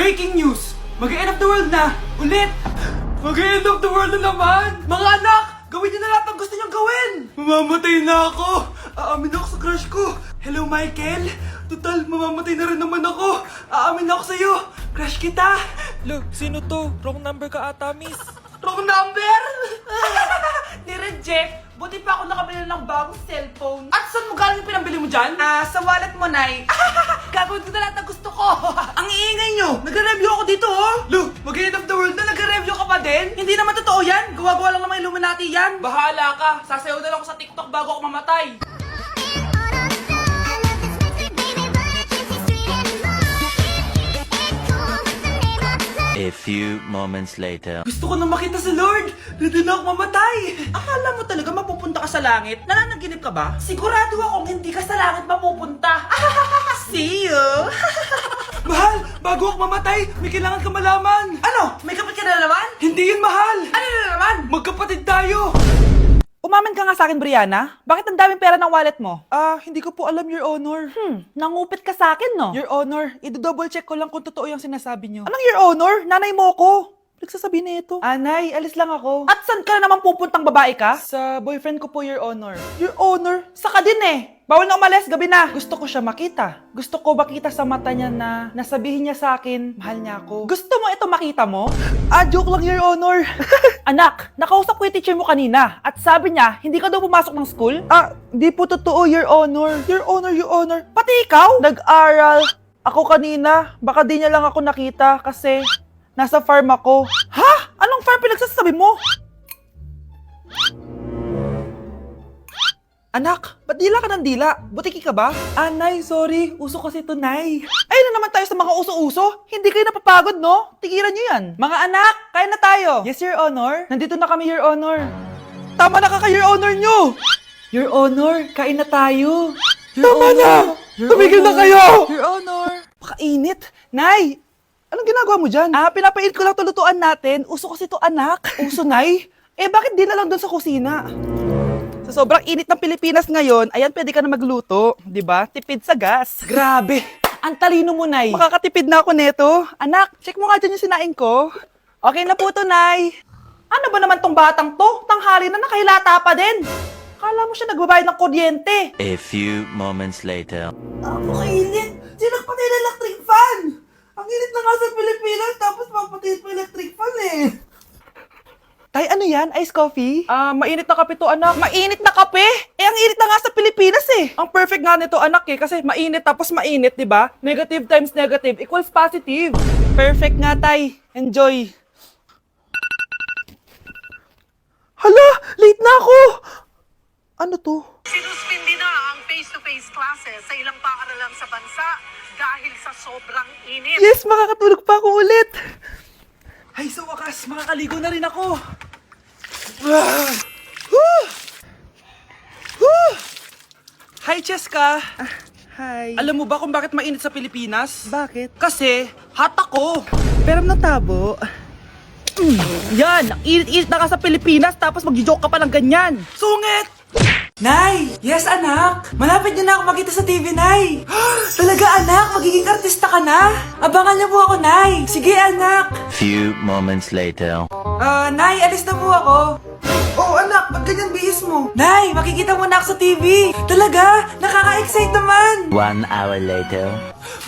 Breaking news! Mag-end of the world na! Ulit! Mag-end of the world na naman! Mga anak! Gawin niyo na lahat ng gusto niyong gawin! Mamamatay na ako! Aamin ako sa crush ko! Hello, Michael! Total, mamamatay na rin naman ako! Aamin ako sa'yo! Crush kita! Lo, sino to? Wrong number ka ata, miss. Wrong number! Ni-reject! Buti pa ako nakabili ng bagong cellphone. At saan mo galing yung pinambili mo dyan? Sa wallet mo, Nay. Gagawin ko na lahat ng gusto ko. Ang iingay nyo! Nagre-review ako dito, oh! Lu, mag-end of the world na nagre-review ka pa din? Hindi naman totoo yan! Gawa-gawa lang naman Illuminati yan! Bahala ka! Sasayaw na lang ako sa TikTok bago ako mamatay! A few moments later. Gusto ko na makita si Lord! Ready na ako mamatay! Akala mo talaga mapupunta ka sa langit? Nananaginip ka ba? Sigurado akong hindi ka sa langit mapupunta! See you! Mahal! Bago ako mamatay, may kailangan ka malaman! Ano? May kapit ka na naman? Hindi yun, mahal! Ano na naman? Magkapatid tayo! Umamin ka nga sa akin, Brianna. Bakit ang daming pera ng wallet mo? Hindi ko po alam, Your Honor. Nangupit ka sa akin, no? Your Honor, i-double check ko lang kung totoo yung sinasabi niyo. Anong Your Honor? Nanay mo ko. Nagsasabi na ito. Anay, alis lang ako. At saan ka na naman pupuntang babae ka? Sa boyfriend ko po, Your Honor. Your Honor, saka din eh. Bawal na umalis, gabi na. Gusto ko siya makita. Gusto ko makita sa mata niya na nasabihin niya sa akin, mahal niya ako. Gusto mo ito makita mo? Joke lang, Your Honor. Anak, nakausap ko yung teacher mo kanina at sabi niya, hindi ka daw pumasok ng school? Di po totoo, Your Honor. Your Honor. Pati ikaw? Nag-aral. Ako kanina, baka di niya lang ako nakita kasi nasa farm ako. Ha? Anong farm pinagsasabi mo? Anak, ba't dila ka ng dila? Butiki ka ba? Nay, sorry. Uso kasi ito, Nay. Ay na naman tayo sa mga uso-uso. Hindi kayo napapagod, no? Tigilan nyo yan. Mga anak, kaya na tayo. Yes, Your Honor. Nandito na kami, Your Honor. Tama na ka, Your Honor nyo. Your Honor, kain na tayo. Tama na! Tumigil na kayo! Your Honor. Pakainit. Nay, anong ginagawa mo dyan? Pinapainit ko lang tulutuan natin. Uso kasi to, anak. Uso, Nay? Bakit di na lang doon sa kusina? Sa sobrang init ng Pilipinas ngayon, ayan, pwede ka na magluto. Di ba? Tipid sa gas. Grabe. Ang talino mo, Nay. Makakatipid na ako neto. Anak, check mo nga dyan yung sinaing ko. Okay na po to, Nay. Ano ba naman tong batang to? Tanghali na nakahilata pa din. Kala mo siya nagbabayad ng kuryente. A few moments later. Init. Sinakpatay na electric fan. Ang init na nga sa Pilipinas, tapos papatay pa electric fan eh. Tay, ano yan? Ice coffee? Mainit na kape to, anak. Mainit na kape? Ang init na nga sa Pilipinas eh. Ang perfect nga nito, anak eh, kasi mainit tapos mainit, di ba? Negative times negative equals positive. Perfect nga, Tay. Enjoy. Hala, late na ako. Ano to? Sinuspindi na ang face-to-face classes sa ilang paaralan sa bansa dahil sa sobrang init. Yes, makakatulog pa ako ulit. Ay, sa wakas, makakaligo na rin ako. Hi, Cheska. Hi. Alam mo ba kung bakit mainit sa Pilipinas? Bakit? Kasi, hot ako. Pero ng tabo. Yan, ang init-init na ka sa Pilipinas tapos mag-joke ka pa ng ganyan. Sungit! Nay! Yes, anak! Malapit niyo na ako makita sa TV, Nay! Talaga, anak? Magiging artista ka na? Abangan niyo po ako, Nay! Sige, anak! Few moments later. Nay, alis na po ako. Oh, anak, ba't ganyan bihis mo? Nay, makikita mo na ako sa TV! Talaga? Nakaka-excite naman! 1 hour later.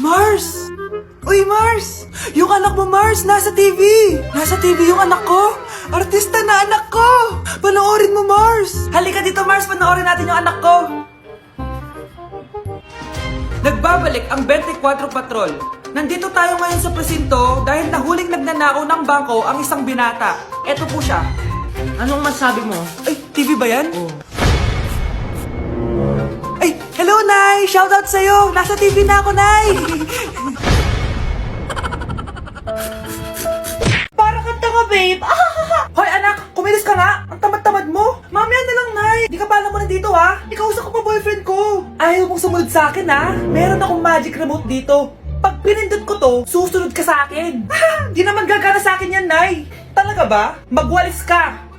Mars! Uy, Mars! Yung anak mo, Mars, nasa TV! Nasa TV yung anak ko! Artista na anak ko! Panoorin mo, Mars! Halika dito, Mars, panoorin natin yung anak ko! Nagbabalik ang 24 Patrol. Nandito tayo ngayon sa presinto dahil nahuling nagnanakaw ng bangko ang isang binata. Eto po siya. Anong masabi mo? Ay, TV ba yan? Ay, hello, Nay! Shoutout sa'yo! Nasa TV na ako, Nay! Para kang tanga, babe. Hoy, anak! Kumilis ka nga! Ang tamad-tamad mo! Mamaya na lang, Nay! Di ka pa alam mo nandito, ha? Ikausap ko pa boyfriend ko! Ayaw mong sumunod sa akin, ha? Meron akong magic remote dito. Pag pinindot ko to, susunod ka sa akin. Di naman gagana sa akin yan, Nay. Talaga ba? Magwalis ka!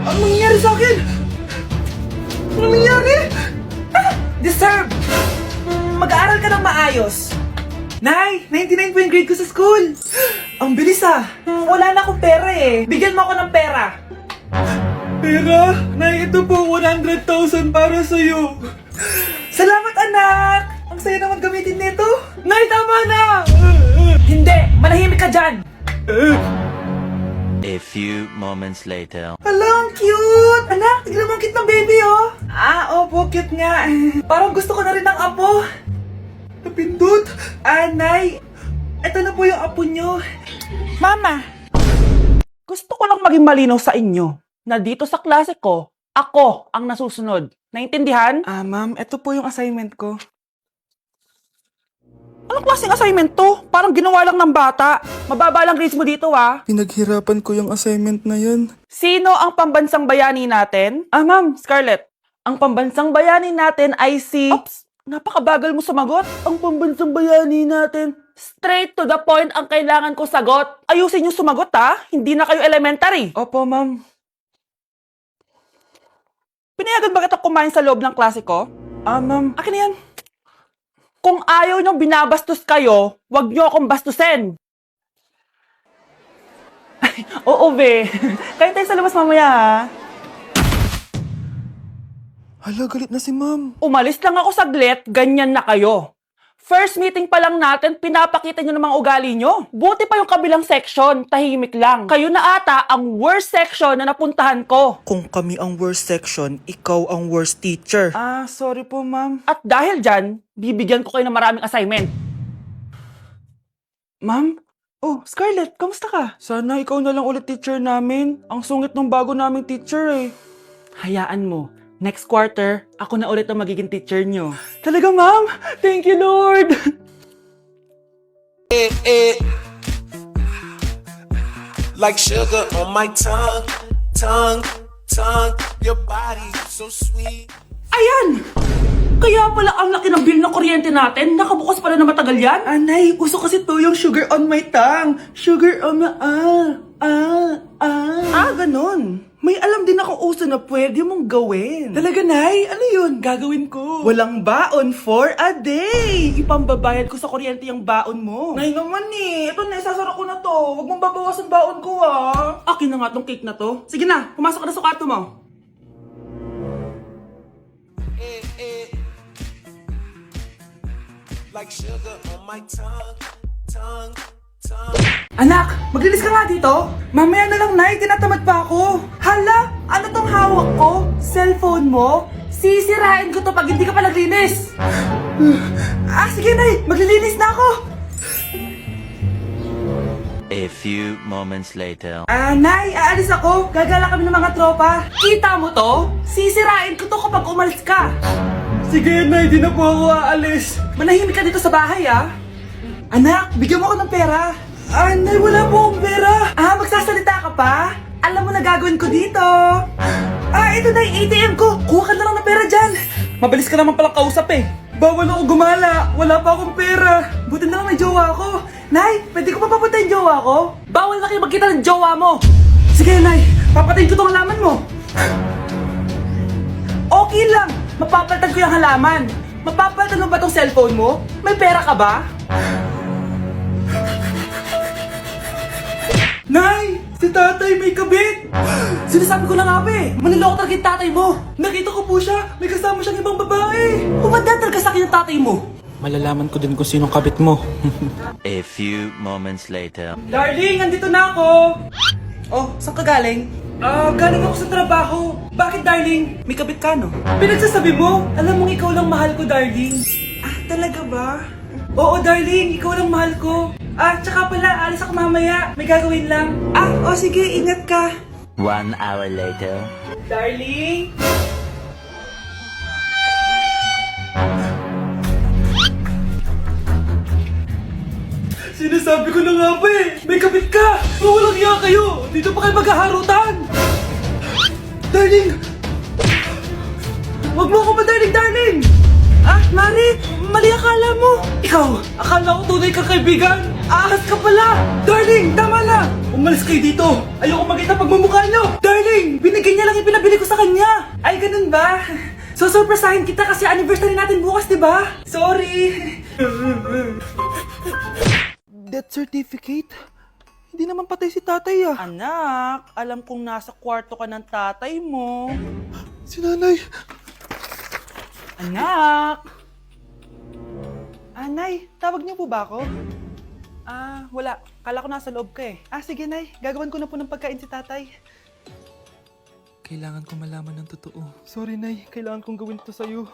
Ano nangyayari sa akin? Ano nangyayari? Deserve! Mag-aaral ka ng maayos. Nay, 99 po yung grade ko sa school. Ang bilis ah. Wala na akong pera eh. Bigyan mo ako ng pera. Pera? Nay, ito po 100,000 para sa'yo. Salamat anak! Ang saya naman gamitin nito. Nay, tama na! Hindi! Manahimik ka dyan! A few moments later. Hala, ang cute! Anak, tignan mo ang cute ng baby, oh! Opo, cute nga. Parang gusto ko na rin ng apo. Napindot! Nay, ito na po yung apo nyo. Mama, gusto ko lang maging malinaw sa inyo na dito sa klase ko, ako ang nasusunod. Naintindihan? Ma'am, ito po yung assignment ko. Anong klaseng assignment to? Parang ginawa lang ng bata. Mababa lang grades mo dito, ah. Pinaghirapan ko yung assignment na yan. Sino ang pambansang bayani natin? Ma'am, Scarlett. Ang pambansang bayani natin ay si... Oops! Napakabagal mo sumagot. Ang pambansang bayani natin. Straight to the point ang kailangan ko sagot. Ayusin yung sumagot, ha? Hindi na kayo elementary. Opo, ma'am. Pinayagan ba kita kumain sa loob ng klase ko? Ma'am. Akin na yan. Kung ayaw niyong binabastos kayo, wag niyo akong bastusin. Ay, oo, be. Kain tayo sa labas mamaya, ha? Hala, galit na si ma'am. Umalis lang ako saglit, ganyan na kayo. First meeting pa lang natin, pinapakita nyo ng mga ugali nyo. Buti pa yung kabilang section, tahimik lang. Kayo na ata ang worst section na napuntahan ko. Kung kami ang worst section, ikaw ang worst teacher. Sorry po, ma'am. At dahil dyan, bibigyan ko kayo ng maraming assignment. Ma'am? Oh, Scarlett, kamusta ka? Sana ikaw na lang ulit teacher namin. Ang sungit ng bago naming teacher eh. Hayaan mo, next quarter, ako na ulit ang magiging teacher nyo. Talaga, ma'am? Thank you, Lord! Like sugar on my tongue, tongue, tongue. Your body so sweet. Ayan! Kaya pala ang laki ng bill ng kuryente natin, nakabukas pala na matagal yan. Anay, uso kasi to yung sugar on my tongue. Sugar on my... ganun. May alam din ako uso na pwede mong gawin. Talaga, Nay? Ano yun? Gagawin ko. Walang baon for a day. Ipambabayad ko sa kuryente yung baon mo. Nay naman eh. Ito na, isasara ko na to. Huwag mong babawasan baon ko ah. Akin na nga tong cake na to. Sige na, pumasok ka na sa kwarto mo. Like sugar on my tongue, tongue, tongue. Anak, maglinis ka nga dito. Mamaya na lang, Nay. Tinatamad pa ako. Hala, ano tong hawak ko? Cellphone mo? Sisirain ko to pag hindi ka pa naglinis. Sige, Nay. Maglilinis na ako. A few moments later. Nay, aalis ako. Gagala kami ng mga tropa. Kita mo to? Sisirain ko to kapag umalis ka. Sige, Nay. Di na po ako aalis. Manahimik ka dito sa bahay, ah. Anak, bigyan mo ako ng pera. Nay, wala po akong pera. Magsasalita ka pa? Alam mo na gagawin ko dito. Ito na yung ATM ko. Kuha ka na lang ng pera dyan. Mabilis ka naman palang kausap eh. Bawal ako gumala. Wala pa akong pera. Buti na lang may jowa ako. Nay, pwede ko pa papatayin jowa ko? Bawal na kayo magkita ng jowa mo. Sige, Nay. Papatayin ko tong halaman mo. Okay lang. Mapapalitan ko yung halaman. Mapapalitan mo ba tong cellphone mo? May pera ka ba? Nay! Si tatay may kabit! Sinasabi ko na nga ba eh! Maniloko talaga yung tatay mo! Nakita ko po siya! May kasama siyang ibang babae! Humanda talaga sa akin yung tatay mo! Malalaman ko din kung sinong kabit mo. A few moments later. Darling, andito na ako! Oh, saan ka galing? Galing ako sa trabaho. Bakit, darling? May kabit ka, no? Pinagsasabi mo? Alam mong ikaw lang mahal ko, darling. Talaga ba? Oo, darling. Ikaw lang mahal ko. Tsaka pala, alis ako mamaya. May gagawin lang. Sige. Ingat ka. 1 hour later. Darling? Sinasabi ko na nga ba eh! May kabit ka! Walang iya kayo! Dito pa kayo maghaharutan! Darling! Wag mo ako ba, darling! Mari! Mali akala mo! Ikaw! Akala ko tunay kang kaibigan! Ahas ka pala! Darling! Tama na! Umalis kayo dito! Ayoko makita pagmumukha nyo! Darling! Binigay niya lang yung pinabili ko sa kanya! Ay, ganun ba? So, surpresahin kita kasi anniversary natin bukas, di ba? Sorry! Death certificate? Hindi naman patay si tatay ah. Anak, alam kong nasa kwarto ka ng tatay mo. Si nanay. Anak! Nay, tawag niyo po ba ako? Wala. Kala ko nasa loob ka eh. Sige, Nay. Gagawan ko na po ng pagkain si tatay. Kailangan ko malaman ng totoo. Sorry, Nay. Kailangan kong gawin to sa'yo.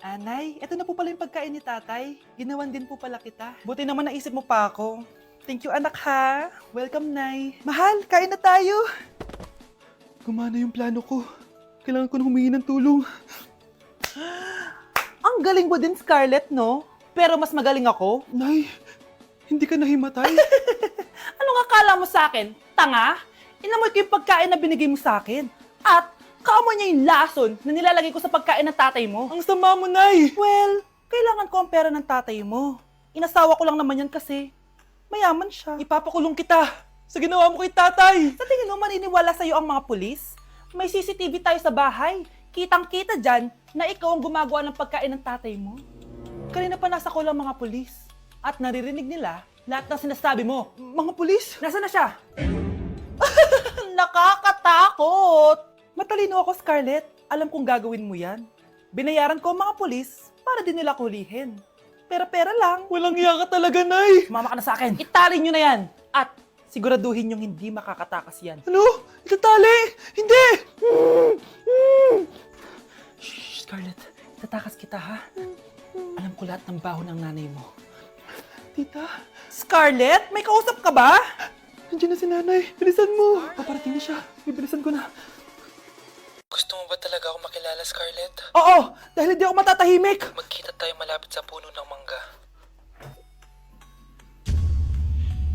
Nay, eto na po pala yung pagkain ni tatay. Ginawan din po pala kita. Buti naman naisip mo pa ako. Thank you, anak ha. Welcome, Nay. Mahal, kain na tayo. Gumana yung plano ko. Kailangan ko na humingi ng tulong. Ang galing mo din, Scarlett, no? Pero mas magaling ako. Nay, hindi ka nahimatay. Anong akala mo sa akin? Tanga? Inamoy ko yung pagkain na binigay mo sa akin. At kaamoy niya yung lason na nilalagay ko sa pagkain ng tatay mo. Ang sama mo, Nay. Well, kailangan ko ang pera ng tatay mo. Inasawa ko lang naman yan kasi mayaman siya. Ipapakulong kita sa ginawa mo kay tatay. Sa tingin mo maniniwala sa'yo ang mga pulis? May CCTV tayo sa bahay. Kitang-kita dyan na ikaw ang gumagawa ng pagkain ng tatay mo. Kanina pa nasa kulang mga pulis. At naririnig nila lahat ng sinasabi mo. Mga pulis? Nasaan na siya? Nakakatakot! Matalino ako, Scarlett. Alam kong gagawin mo yan. Binayaran ko ang mga pulis para din nila kulihin. Pera-pera lang. Walang iya ka talaga, Nay. Sumama ka na sa akin. Italin nyo na yan. At siguraduhin yung hindi makakatakas yan. Ano? Itatali? Hindi! Shh, Scarlett. Tatakas kita, ha? Alam ko lahat ng baho ng nanay mo. Tita, Scarlett, may kausap ka ba? nandiyan na si nanay. Bilisan mo. Paparating na siya. Bibilisan ko na. Gusto mo ba talaga ako makilala, Scarlett? Oo, dahil hindi ako matatahimik. Magkita tayo malapit sa puno ng mangga.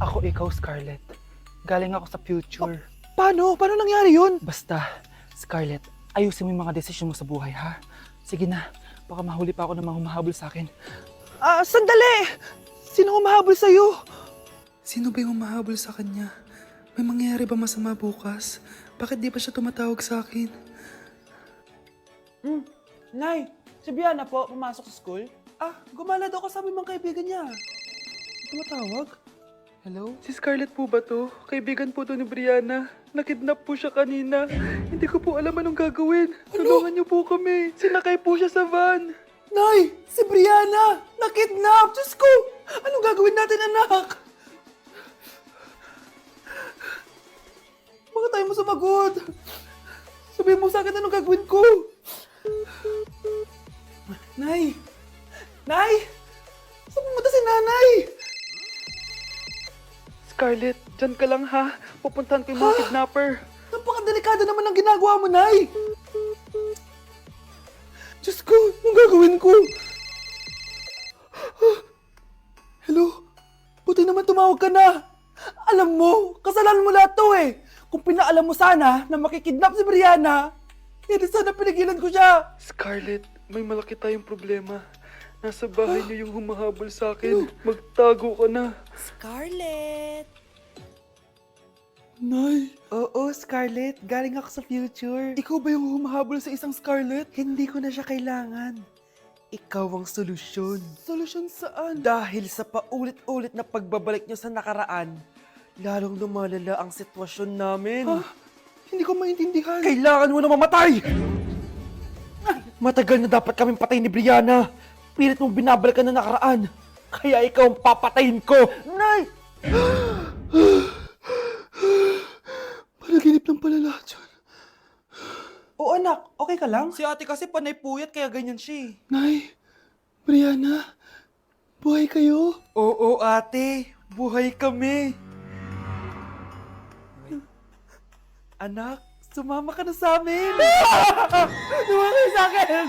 Ako ikaw, Scarlett. Galing ako sa future. Paano? Paano nangyari yun? Basta, Scarlett, ayusin mo yung mga desisyon mo sa buhay, ha? Sige na, baka mahuli pa ako ng mga humahabol sa akin. Sandali! Sino humahabol sa'yo? Sino ba yung humahabol sa kanya? May mangyayari ba masama bukas? Bakit di pa siya tumatawag sa akin? Nay, si Biana po, pumasok sa school. Gumala daw kasama yung mga kaibigan niya. Tumatawag? Hello? Si Scarlett po ba to? Kaibigan po to ni Brianna. Nakidnap po siya kanina. Hindi ko po alam anong gagawin. Tulungan niyo po kami. Sinakay po siya sa van. Nay, si Brianna, nakidnap! Diyos ko! Anong gagawin natin, anak? Bakit tayo mo sumagot? Sabihin mo sa akin anong gagawin ko. Nay! Nay! Saan pumunta si nanay? Scarlett, dyan ka lang ha. Pupuntahan ko yung mga kidnapper. Napakadelikado naman ang ginagawa mo, Nay! Diyos ko, anong gagawin ko? Hello? Buti naman tumawag ka na. Alam mo, kasalanan mo lahat to eh. Kung pinaalam mo sana na makikidnap si Brianna, hindi sana pinigilan ko siya. Scarlett, may malaki tayong problema. Nasa bahay niyo yung humahabol sa akin. Magtago ka na. Scarlett! Nay, Oo, Scarlett. Galing ako sa future. ikaw ba yung humahabol sa isang Scarlett? Hindi ko na siya kailangan. Ikaw ang solusyon. Solusyon saan? Dahil sa paulit-ulit na pagbabalik niyo sa nakaraan, lalong lumalala ang sitwasyon namin. Ha? Hindi ko maintindihan. Kailangan mo na mamatay! Matagal na dapat kaming patay ni Brianna. Pilit mong binabalikan na nakaraan. Kaya ikaw ang papatayin ko. Nay! Panaginip lang pala lahat yun. Oo anak, okay ka lang? Si ate kasi panay puyat kaya ganyan siya eh. Nay, Brianna, buhay kayo? Oo ate, buhay kami. Anak, sumama ka na sa amin. Sumama ka sa akin.